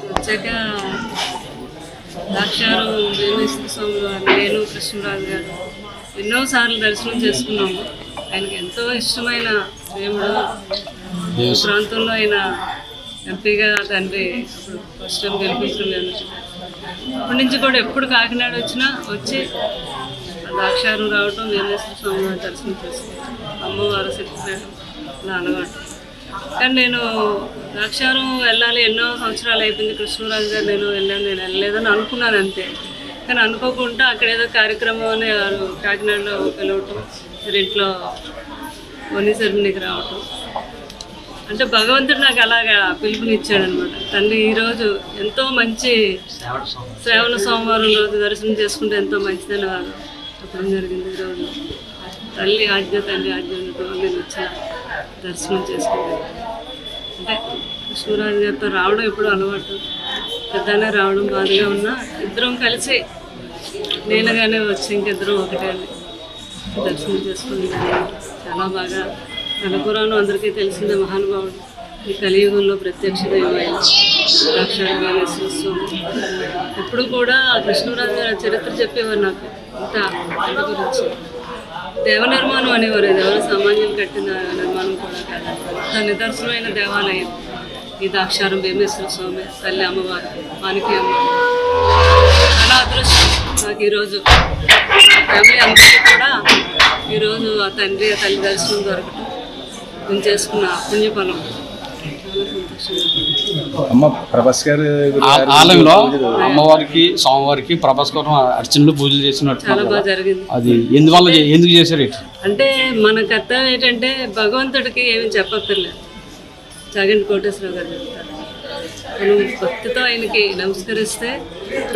వచ్చాక ద్రాక్షారం వేణుగోపాల స్వామి వారు, నేను కృష్ణరాజు గారు ఎన్నోసార్లు దర్శనం చేసుకున్నాము. ఆయనకి ఎంతో ఇష్టమైన దేవుడు. ఈ ప్రాంతంలో ఆయన ఎంపీగా తండ్రి అప్పుడు ఫస్ట్ టైం గెలిపించడం. అప్పటి నుంచి కూడా ఎప్పుడు కాకినాడ వచ్చినా వచ్చి ద్రాక్షారం రావటం, వేణుగోపాల స్వామి వారి దర్శనం చేసుకోవడం, అమ్మవారు శక్తిపీఠం ఇలా అలవాటు. కానీ నేను ద్రాక్షారం వెళ్ళాలి, ఎన్నో సంవత్సరాలు అయిపోయింది. కృష్ణరాజు గారు నేను వెళ్ళలేదని అనుకున్నాను అంతే. కానీ అనుకోకుండా అక్కడ ఏదో కార్యక్రమం అని కాకినాడలో పిలవటం, ఇంట్లో వని సెరమనీకి రావటం, అంటే భగవంతుడు నాకు అలాగా పిలుపునిచ్చాడు అనమాట. తండ్రి ఈరోజు ఎంతో మంచి శ్రావణ సోమవారం రోజు దర్శనం చేసుకుంటే ఎంతో మంచిదని వారు చెప్పడం జరిగింది. ఈరోజు తల్లి ఆజ్ఞ నేను వచ్చిన దర్శనం చేసుకుంటాను. అంటే కృష్ణరాజు గారితో రావడం ఎప్పుడు అలవాటు, పెద్దనే రావడం బాధగా ఉన్నా ఇద్దరం కలిసి నేనుగానే వచ్చి ఇంకిద్దరం ఒకటే దర్శనం చేసుకుని చాలా బాగా. కనపురాను అందరికీ తెలిసిందే, మహానుభావుడు. ఈ కలియుగంలో ప్రత్యక్ష దైవమైన ద్రాక్షారామేశ్వర స్వామి. ఎప్పుడు కూడా కృష్ణరాజు గారి చరిత్ర చెప్పేవారు నాకు. ఇంత గురించి దేవ నిర్మాణం అనేవారు. ఇది ఎవరు సామాన్యులు కట్టిన నిర్మాణం కూడా కాదు. అంత నిదర్శనమైన దేవాలయం ఈ ద్రాక్షారం వేమేశ్వర స్వామి, తల్లి అమ్మవారు, మానికి అమ్మ. చాలా అదృష్టం నాకు ఈరోజు. ఫ్యామిలీ అందరికీ కూడా ఈరోజు ఆ తండ్రి ఆ తల్లి దర్శనం దొరకటం, నేను చేసుకున్న పుణ్యఫలం. ఆలయంలో అమ్మవారికి స్వామివారికి ప్రభాస్ గారు అర్చనలు పూజలు చేసినట్టు చాలా బాగా జరిగింది. అది ఎందుకు చేశారు? అంటే మన కర్తవ్యం ఏంటంటే భగవంతుడికి ఏమి చెప్పక్కర్లేదు. చాగంటి కోటేశ్వరరావు గారు చెప్తారు, మనం భక్తితో ఆయనకి నమస్కరిస్తే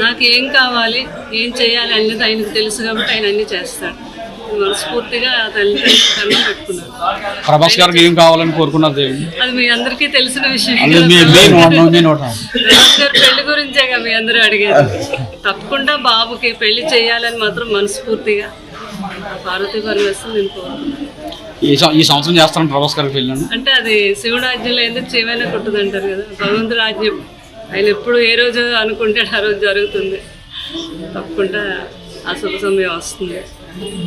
నాకు ఏం కావాలి, ఏం చేయాలి అనేది ఆయనకు తెలుసు కాబట్టి ఆయన అన్ని చేస్తాడు. మనస్ఫూర్తిగా తల్లి కన్నం పెట్టుకున్నారు. ప్రభాస్ గారికి ఏం కావాలని కోరుకున్నారు? అది మీ అందరికీ తెలిసిన విషయం. ప్రభాస్ గారు పెళ్లి గురించేగా మీ అందరూ అడిగారు. తప్పకుండా బాబుకి పెళ్లి చేయాలని మాత్రం మనస్ఫూర్తిగా పార్వతీ పరమేశ్వరుని నేను కోరుకున్నాను. ఈ సంవత్సరం చేస్తాను ప్రభాస్ గారికి పెళ్ళి అంటే అది శివుడు ఆజ్ఞలో ఎందుకు చేయమైనా కొట్టదు అంటారు కదా. భగవంతుడు ఆజ్ఞ ఆయన ఎప్పుడు ఏ రోజు అనుకుంటే ఆ రోజు జరుగుతుంది. తప్పకుండా ఆ శుభ సమయం వస్తుంది.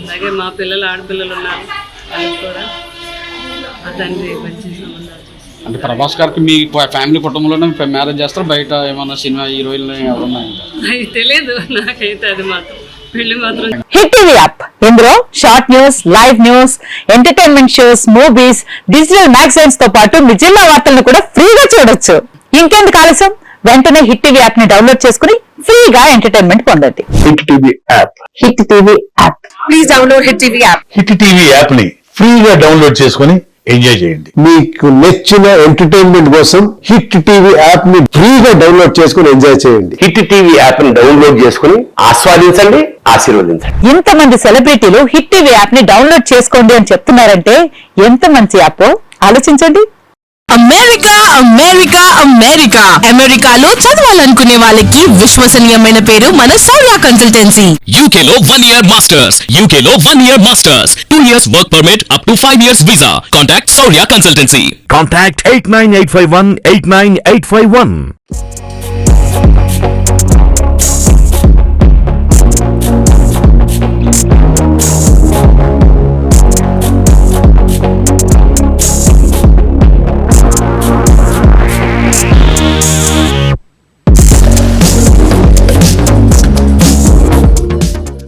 అలాగే మా పిల్లలు ఆడపిల్లలు ఉన్నారు, వాళ్ళకి కూడా ఆ తండ్రి మంచి సంబంధాలు. అంటే ప్రభాస్ గారికి మీ ఫ్యామిలీ కుటుంబంలోనే మ్యారేజ్ చేస్తారు, బయట ఏమన్నా సినిమా హీరోయిన్లు ఎవరున్నాయి? అది తెలియదు నాకైతే. అది మాత్రం పెళ్లి మాత్రం. హిట్ టీవీ యాప్, ఇందులో short news, live news, entertainment shows, movies, digital magazines తో పాటు మీ జిల్లా వార్తలను కూడా ఫ్రీగా చూడొచ్చు. ఇంకెందుకు ఆలస్యం, వెంటనే హిట్ టీవీ యాప్ ని డౌన్లోడ్ చేసుకుని ఫ్రీగా ఎంటర్టైన్మెంట్ పొందండి. Hit TV app. Hit TV app. Please download hit TV app. Hit TV app ని ఫ్రీగా డౌన్లోడ్ చేసుకుని ఎంజాయ్ చేయండి. మీకు నచ్చిన ఎంటర్టైన్మెంట్ కోసం హిట్ టీవీ యాప్ ని ఫ్రీగా డౌన్లోడ్ చేసుకుని ఎంజాయ్ చేయండి. హిట్ టీవీ యాప్ ని డౌన్లోడ్ చేసుకుని ఆస్వాదించండి, ఆశీర్వదించండి. ఇంతమంది సెలబ్రిటీలు హిట్ టీవీ యాప్ ని డౌన్లోడ్ చేసుకోండి అని చెప్తున్నారంటే ఎంత మంచి యాప్ ఆలోచించండి. అమెరికా అమెరికా అమెరికా అమెరికాలో చదవాలనుకునే వాళ్ళకి విశ్వసనీయమైన పేరు మన సౌర్య కన్సల్టెన్సీ. UK లో 1 year masters, UK లో 1 year masters, 2 years work permit up to 5 years visa. Contact Saurya Consultancy. Contact 89851 89851.